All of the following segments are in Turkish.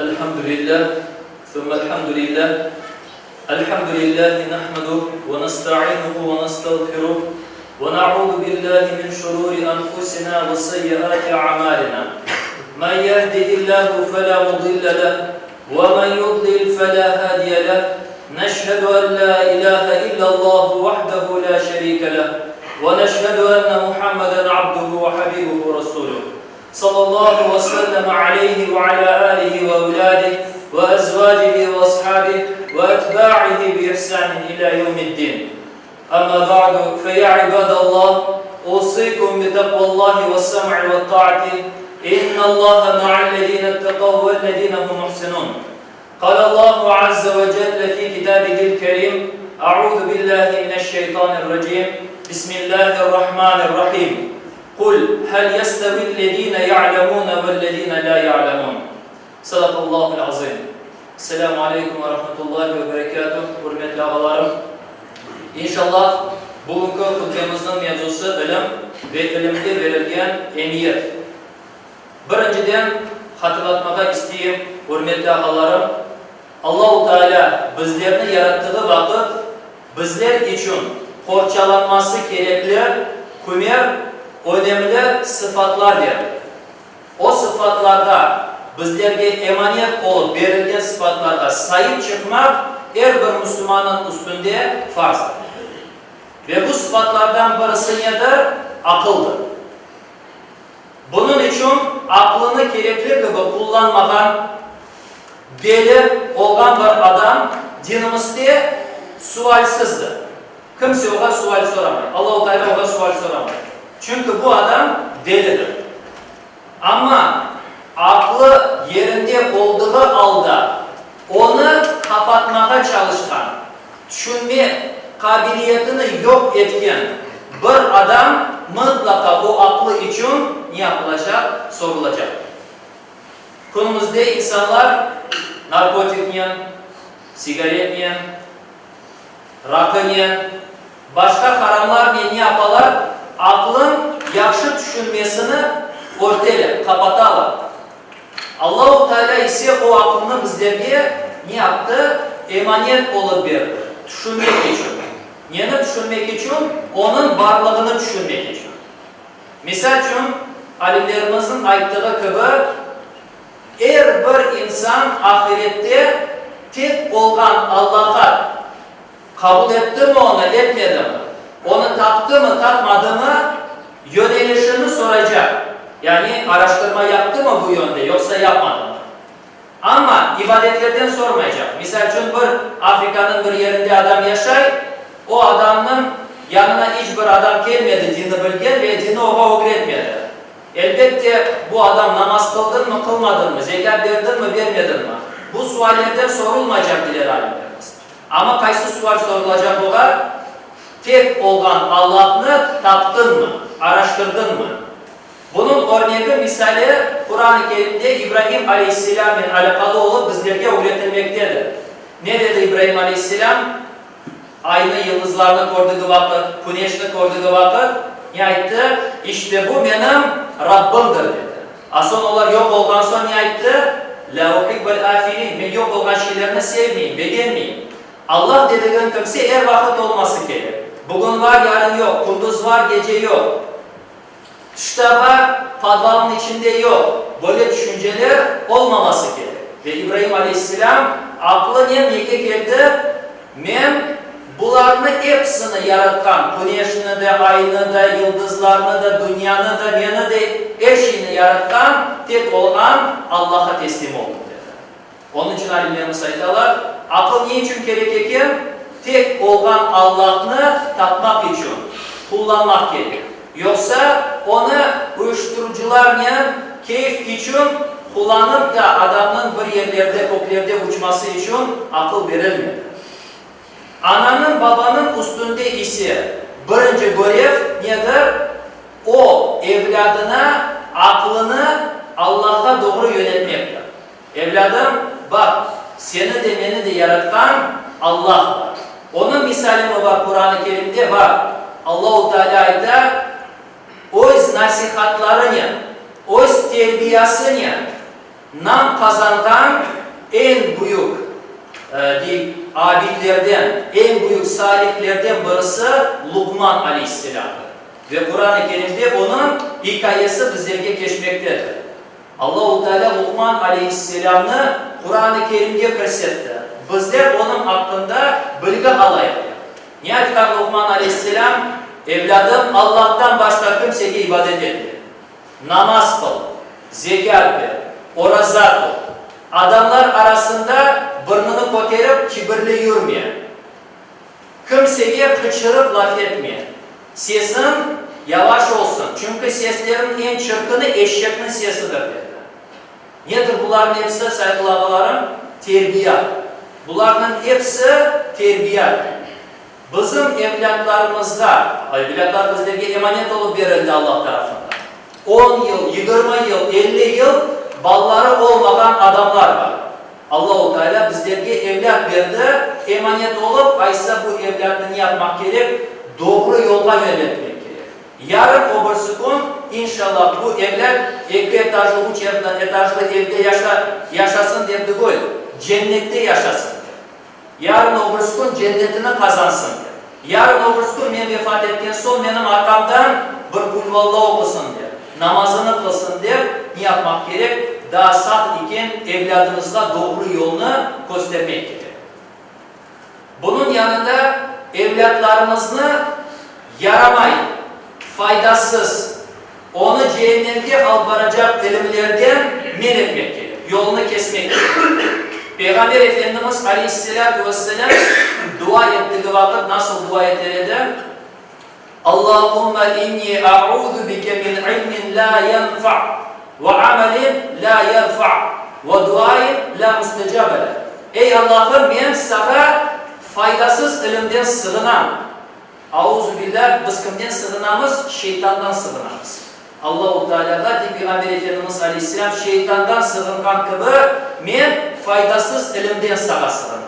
Elhamdülillah, thumma elhamdülillah. Elhamdülillahi nahmeduhu ve nesta'inuhu ve nestağfiruh ve na'udhu billahi min şururi anfusina ve seyyiati a'malina. Men yehdihillahu fela mudille leh ve men yudlil fela hadiye leh. Neşhedü en la ilahe illallah vahdehu la şerike leh ve neşhedü enne Muhammeden abduhu ve habibuhu resuluh. Sallallahu ve sellem aleyhi ve ala alihi ve evladihi ve ezvacihi ve ashabihi ve etba'ihi bi ihsanin ila yevmiddin. Amma ba'du fe ya ibadallah, usikum bi takvallahi ve sem'i ve ta'ati. İnnallâhe ma'allezîne etteqav vellezîne hum muhsinun. Kâlallahu azze ve celle fi kitâbihil kerîm. A'ûzu billahi mineşşeytanirracîm. Bismillahirrahmanirrahim. Kul hel yestevillezîne ya'lemûne vellezîne la ya'lemûn. Sadakallahul azim. Esselamu aleyküm ve rahmetullahi ve berekatuhu. Hürmetli ağalarım. İnşallah bugünkü hutbemizin mevzusu ilim ve ilimde verilgen emniyet. Birinciden hatırlatmaka isteyeyim, hürmetli ağalarım. Allah-u Teala bizlerini yarattığı vakit bizler için porçalanması gerekli kümer önemli sıfatlar verdi. O sıfatlarda bizlerge emanet olup verilgen sıfatlarda sahip çıkmak her bir Müslümanın üstünde farzdır. Ve bu sıfatlardan birisi nedir? Akıldır. Bunun için aklını gerekli gibi kullanmadan deli olan bir adam dinimizde sualsizdir. Kimse ona sual soramıyor. Allah-u Teala ona sual soramıyor. Çünkü bu adam delidir. Ama aklı yerinde olduğu halde onu kapatmaya çalışan, düşünme kabiliyetini yok etken bir adam mutlaka bu aklı için ne yapılacak? Sorulacak. Günümüzde insanlar narkotik yiyen, sigaret yiyen, rakı yiyen, başka haramlar ne yaparlar? Aklın yakşı düşünmesini ortaya kapatarlar. Allah-u Teala ise o aklını bizlerge ne yaptı? Emanet olup verdi. Düşünmek için. Neyini düşünmek için? Onun varlığını düşünmek için. Misal için alimlerimizin ayttığı gibi her bir insan ahirette tek olan Allah'a kabul etti mi onu, etmedi mi? Onu taptı mı, tapmadı mı? Yönelişini soracak. Yani araştırma yaptı mı bu yönde, yoksa yapmadı mı? Ama ibadetlerden sormayacak. Misal için bir Afrika'nın bir yerinde adam yaşay, o adamın yanına hiçbir adam gelmedi dini bilgen ve dini oğa öğretmedi. Elbette bu adam namaz kıldın mı, kılmadın mı, zekat verdin mi, vermedin mi? Bu suallerden sorulmayacak diler alimlerimiz. Ama kaysı sual sorulacak oğa? Tek olan Allah'ını taptın mı, araştırdın mı? Bunun örneği misali Kur'an-ı Kerim'de İbrahim Aleyhisselam'ın alakalı olup bizlerge öğretilmektedir. Ne dedi İbrahim Aleyhisselam? Ayını, yıldızlarını gördüğü vakit, güneşini gördüğü vakit ne ayıttı? İşte bu benim Rabbimdir dedi. Asıl onlar yok oldan sonra ne ayıttı? La uhibbel afilin. Ben yok olan şeylerini sevmeyeyim, beğenmeyeyim. Allah dediğin kimse her vakit olması gerek. Bugün var, yarın yok. Kunduz var, gece yok. Düşte var, padvanın içinde yok. Böyle düşünceler olmaması gerek. Ve İbrahim Aleyhisselam aklı neye geldi? Men bularını hepsini yaratkan, güneşini de, ayını da, yıldızlarını da, dünyanı da, beni de, her şeyini yaratkan, tek olan Allah'a teslim oldu dedi. Onun için alimlerimiz aytalar, akıl niçin gerekirken? Tek olan Allah'ını tapmak için, kullanmak gerek. Yoksa onu uyuşturucularla keyif için kullanıp da adamın bir yerlerde, köklerde uçması için akıl verilmedi. Ananın, babanın üstünde ise birinci görev nedir? O evladına aklını Allah'a doğru yönetmektir. Evladım bak, seni de beni de yaratan Allah var. Onun misali mi var Kur'an-ı Kerim'de? Var. Allah-u Teala'da öz nasihatlarını, öz terbiyesini nam kazangan en büyük abidlerden, en büyük salihlerden birisi Luqman Aleyhisselam. Ve Kur'an-ı Kerim'de onun hikayesi bizlerge geçmektedir. Allah-u Teala Luqman Aleyhisselam'ı Kur'an-ı Kerim'de көрсетті. Bizler onun hakkında bilgi alayıq. Ne aytkan Luqman Aleyhisselam? Evladım, Allah'tan başka kimseye ibadet etme. Namaz kıl, zekat ver, oraza kıl. Adamlar arasında burnunu koterip kibirli yürüme. Kimseye kıçırıp laf etme. Sesin yavaş olsun. Çünkü seslerin en çırpını eşeğin sesidir dedi. Nedir bunların hepsi saygılı ağalarım? Terbiyat. Bunların hepsi terbiyat. Bizim evlatlarımızda, evlatlar bizlerge emanet olup verildi Allah tarafından. 10 yıl, 20 yıl, 50 yıl balları olmadan adamlar var. Allah-u Teala bizlerge evlat verdi, emanet olup, aysa bu evlatını yapmak gerek, doğru yolda yönetmek gerek. Yarın öbürsü gün inşallah bu evlat 2 etajlı, 3 etajlı evde yaşasın dedi koy, cennette yaşasın. Yarın öbürsü gün cennetini kazansın. Yarın öbürsü gün ben vefat etken son benim arkamdan bir kulvallah okusun der. Namazını kılsın der. Ne yapmak gerek? Daha sağ iken evladınızla doğru yolunu göstermek gerek. Bunun yanında evlatlarımızı yaramay, faydasız, onu cehennemde albaracak ilimlerden men etmek gerek. Yolunu kesmek gerek. Peygamber Efendimiz Aleyhisselatü Vesselam dua ettiği vakit nasıl dua ederdi? Allahümme inni a'udhu bike min ilmin la yenfa' ve amelin la yerfa' ve duayin la müstecabele. Ey Allah'ım, ben sana faydasız ilimden sığınam. Auzubillah, biz kimden sığınamız? Şeytandan sığınamız. Allah-u Teala'da Peygamber Efendimiz Aleyhisselam şeytandan sığıngan gibi men faydasız ilimden sağa sığınam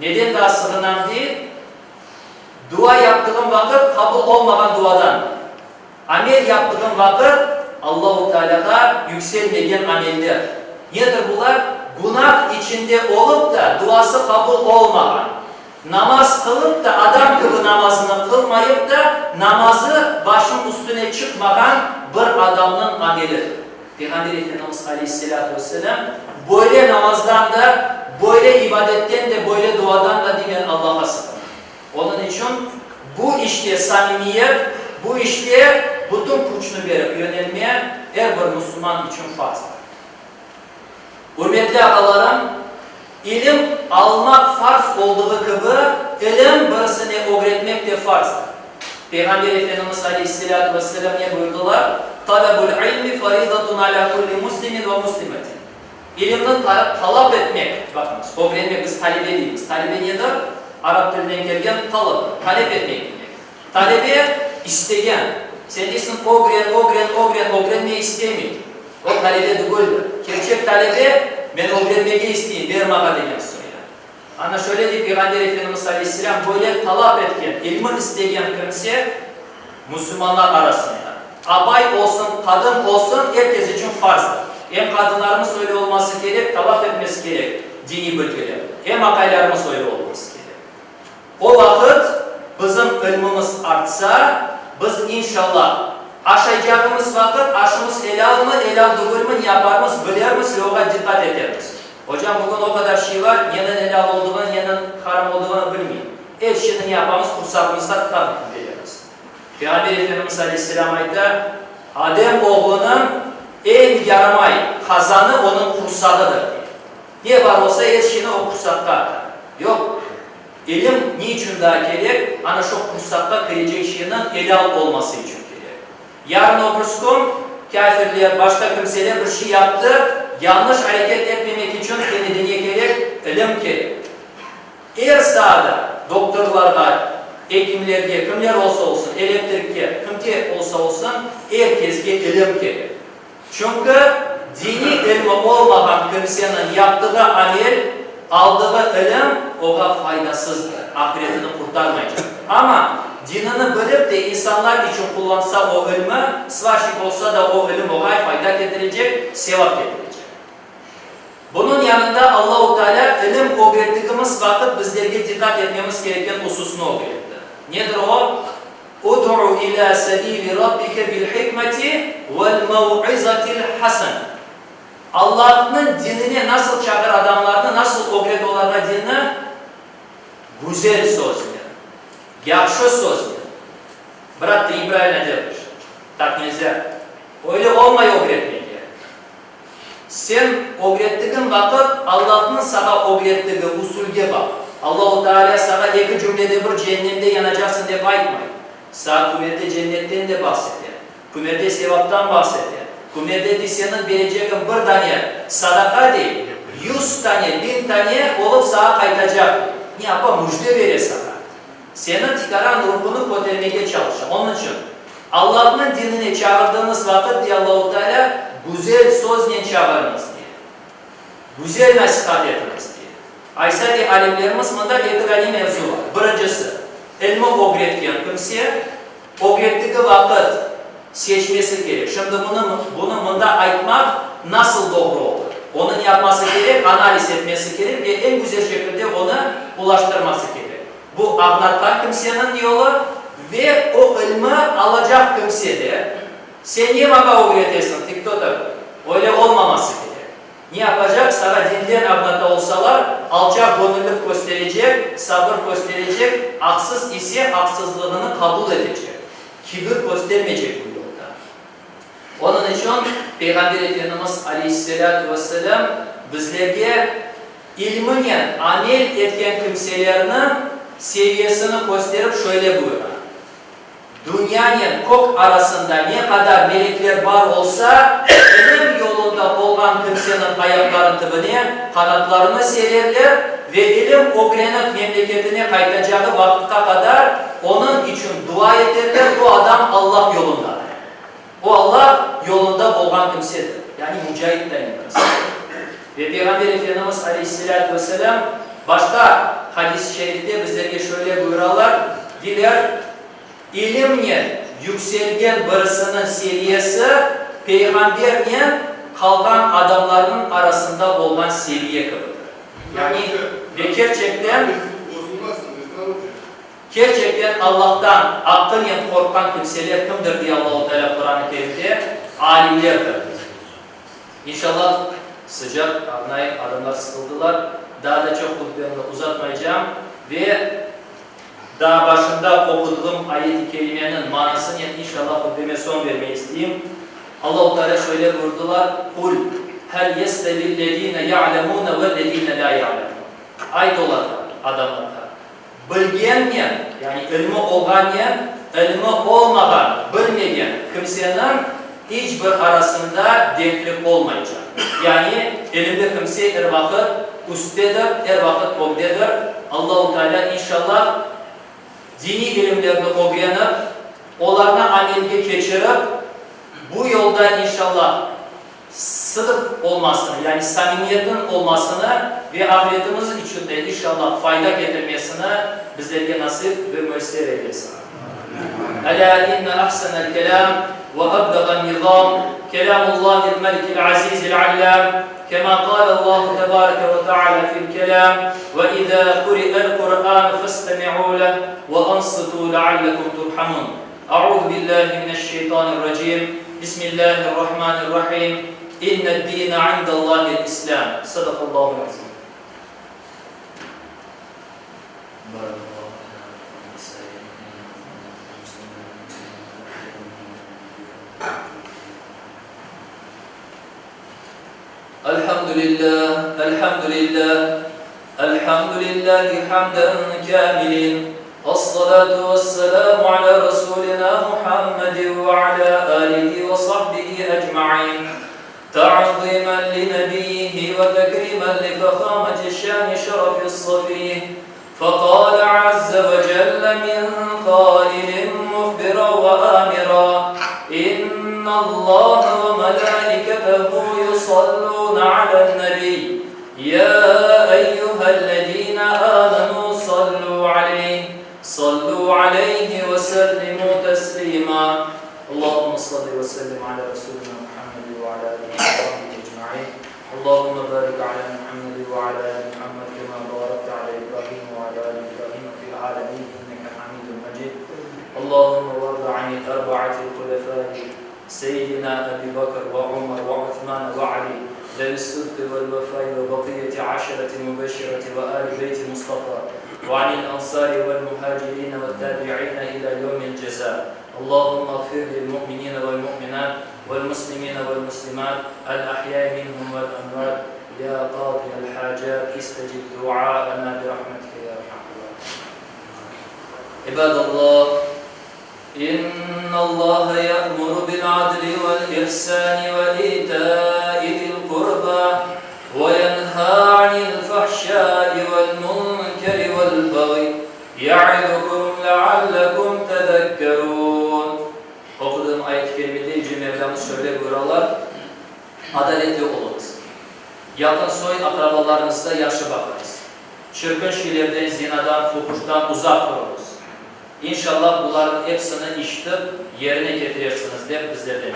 diye. Neden daha sığınam değil? Dua yaptığım vakit kabul olmayan duadan. Amel yaptığım vakit Allah-u Teala'da yükselmeyen ameller. Nedir bunlar? Günah içinde olup da duası kabul olmayan. Namaz kılıp da adam gibi namazını kılmayıp da namazı başın üstüne çıkmayan bir adamın ameli. Peygamber Efendimiz Aleyhisselatü Vesselam böyle namazdan da, böyle ibadetten de, böyle duadan da diyen Allah'a sığınır. Onun için bu işte samimiyet, bu işte bütün güçünü verip yönelmeye her bir Müslüman için farzdır. Hürmetli ağalarım, İlim almak farz olduğu gibi ilim birisini öğretmek de farzdır. Peygamber Efendimiz Aleyhisselatü Vesselam ne buyurdular? Talabul ilmi faridatun ala kulli muslimin ve muslimetin. İlimden talep etmek, bakınız, öğrenmek, biz talebe değiliz. Talebe nedir? Arap dilinden gelgen talep etmek demek. Talebe isteyen. Sen değilsin öğrenmeyi istemeyin. O talebe değildir. Gerçek talebe, ben öğrenmeyi isteyeyim, vermaka degen söyle. Ana şöyle deyip Peygamber Efendimiz Aleyhisselam böyle talep etken, ilmin isteyen kimse Müslümanlar arasında. Abay olsun, kadın olsun herkes için farzdır. Hem kadınlarımız öyle olması gerek, talep etmesi gerek dini bilgiler. Hem akaylarımız öyle olması gerek. O vakit bizim ilmimiz artsa, biz inşallah aşacağımız vakit aşımız helal mı, helal değil mi yaparız, bileriz ve ona dikkat ederiz. Hocam bugün o kadar şey var, yenin helal olduğunu, yenin haram olduğunu bilmeyin. Her şeyini yaparız, kursakımızda tabi biliriz. Peygamber Efendimiz Aleyhisselam ayette, Adem oğlunun en yaramay kazanı onun kursağıdır. Ne var olsa her şeyini o kursakta atar. Yok. İlim niçin daha gerek? Ana şu kursakta kıyacak şeyinin helal olması için gerek. Yarın öbürsü gün kafirler, başka kimseler bir şey yaptı, yanlış hareket etmemek için kendine gerek, ilim gerek. Eğer sahada doktorlarga, hekimlerge, kimler olsa olsun, elektrikge, kimde olsa olsun, herkesge ilim gerek. Çünkü dini ilmi olmayan kimsenin yaptığı amel, aldığı ilim ona faydasızdır. Ahiretini kurtarmayacak. Ama dinini bilip de insanlar için kullansa o ilmi, sıvaşık olsa da o ilim ona fayda getirecek, sevap getirecek. Bunun yanında Allah-u Teala ilim öğrettiğimiz vakit bizlerge dikkat etmemiz gereken hususunu öğretti. Nedir o? Ud'u ila sebili rabbike bil hikmeti vel mev'izatil hasan. Allah'ın dinini nasıl çağır adamlarını, nasıl öğret onlara dinini? Güzel sözle, yakşı sözle. Bırak da İbrahim ne demiş? Tak nezer. Öyle olmayı öğretmeye. Sen öğrettiğin vakit Allah'ın sana öğrettiği usulge bak. Allah-u Teala sana iki cümlede bir cehennemde yanacaksın diye bakmayın. Sağ kümerde cennetten de bahseder. Kümerde sevaptan bahseder. Kümerde de senin vereceğin bir tane sadaka değil, 100 tane, 1000 tane olup sana kaytacak. Ne yapar? Müjde verir sana. Senin çıkaran ruhunu kotarmaya çalışır. Onun için Allah'ın dinini çağırdığınız vakit diye Allah-u Teala güzel sözle çağırınız diye. Güzel nasihat etiniz diye. Aysa'da alimlerimiz bunda iki tane mevzu var. Birincisi, ilmi öğretken kimseye öğrettiği vakit seçmesi gerek. Şimdi bunu bunda aytmak nasıl doğru olur? Onun yapması gerek, analiz etmesi gerek ve en güzel şekilde onu ulaştırması gerek. Bu anlatan kimsenin yolu ve o ilmi alacak kimse de sen niye bana öğretirsin TikTok'ta? Öyle olmaması gerek. Ne yapacak? Sana dinden anlata olsalar alçak gönüllülük gösterecek, sabır gösterecek, haksız ise haksızlığını kabul edecek. Kibir göstermeyecek bu yolda. Onun için Peygamber Efendimiz Aleyhisselatü Vesselam bizlerge ilminle amel etken kimselerinin seviyesini gösterip şöyle buyuruyor. Dünyanın kok arasında ne kadar melekler var olsa ilim yolunda olan kimsenin ayaklarının tıbını, kanatlarını sererler ve ilim öğrenip memleketine kaytacağı vakte kadar onun için dua ederler. Bu adam Allah yolunda. O Allah yolunda olan kimsedir. Yani mücahit denilmez. Ve Peygamber Efendimiz Aleyhisselatü Vesselam başka hadis-i şerifte bizlere şöyle buyururlar. Diler, ilimle yükselgen birisinin seviyesi peygamberle kalkan adamların arasında olan seviye gibidir. Yani ve gerçekten Allah'tan aklıyla korkan kimseler kimdir diye Allah-u Teala Kur'an-ı Kerim'de alimlerdir. İnşallah sıcak anlayıp adamlar sıkıldılar. Daha da çok hutbemi uzatmayacağım ve daha başında okuduğum ayet-i kerimenin manasını inşallah hutbeme son vermeyi isteyeyim. Allah-u Teala şöyle buyurdular. Kul hel yestevillezine ya'lemune vellezine la ya'lemun. Ayet olan adamlar. Bilgeyen yani ilmi olmayan, ilmi olmadan, bilmeyen kimsenin hiçbir arasında denklik olmayacak. Yani ilimde kimse her vakit üsttedir, her vakit obdedir. Allah-u Teala inşallah dini ilimlerini öğrenip, onlarına amelge geçirip, bu yolda inşallah sıdk olmasını, yani samimiyetin olmasını ve ahiretimiz içinde inşallah fayda getirmesini bizlere nasip ve müessir eylesin. Ela inne ahsenel kelam ve abdagan nizam kelamullahil melikil azizil allam kema kâlallahu tebâreke ve teâlâ fil kelam ve izâ kuri'el Kur'an festemi'û leh ve ansitû leallekum turhamun. A'udhu billahi mineşşeytanirracim. Bismillahirrahmanirrahim. İnned dîne indallâhil islam. Sadakallahu azim. Elhamdülillah, elhamdülillah, elhamdülillahi hamden kâmilin. As-salatu vesselamu ala Resulina Muhammedin ve ala alihi ve sahbihi ecma'in. تعظيما لنبيه وتكريما لفخامة الشان شرف الصفيه فقال عز وجل من قائل مخبرا وآمرا إن الله وملائكته يصلون على النبي يا أيها الذين آمنوا صلوا عليه وسلموا تسليما اللهم صل وسلم على رسولنا محمد وعلى آله وصحبه أجمعين اللهم بارك على محمد وعلى آل محمد كما باركت على إبراهيم وعلى آل إبراهيم في العالمين إنك حميد مجيد. اللهم وارض عن الأربعة الخلفاء سيدنا أبي بكر وعمر وعثمان وعلي ذوي الصدق والوفاء وبقية عشرة المبشرة وآل بيت المصطفى وعن الأنصار والمهاجرين والتابعين إلى يوم الجزاء. اللهم اغفر للمؤمنين والمؤمنات والمسلمين والمسلمات الأحياء منهم والأموات يا قاضي الحاجات استجب دعاءنا برحمتك يا أرحم الراحمين. عباد الله، إن الله يأمر بالعدل والإحسان وإيتاء ذي القربى وينهى عن الفحشاء والمنكر والبغي يعظكم لعلكم تذكرون. Okuduğum ayet-i kerimede Yüce Mevlamız şöyle buyururlar: adaletli olunuz. Yakın soy akrabalarınızla yaşlı bakınız. Çirkin şeylerden, zinadan, fuhuştan uzak durunuz. İnşallah bunların hepsini işitip yerine getirirsiniz diye bizlerden.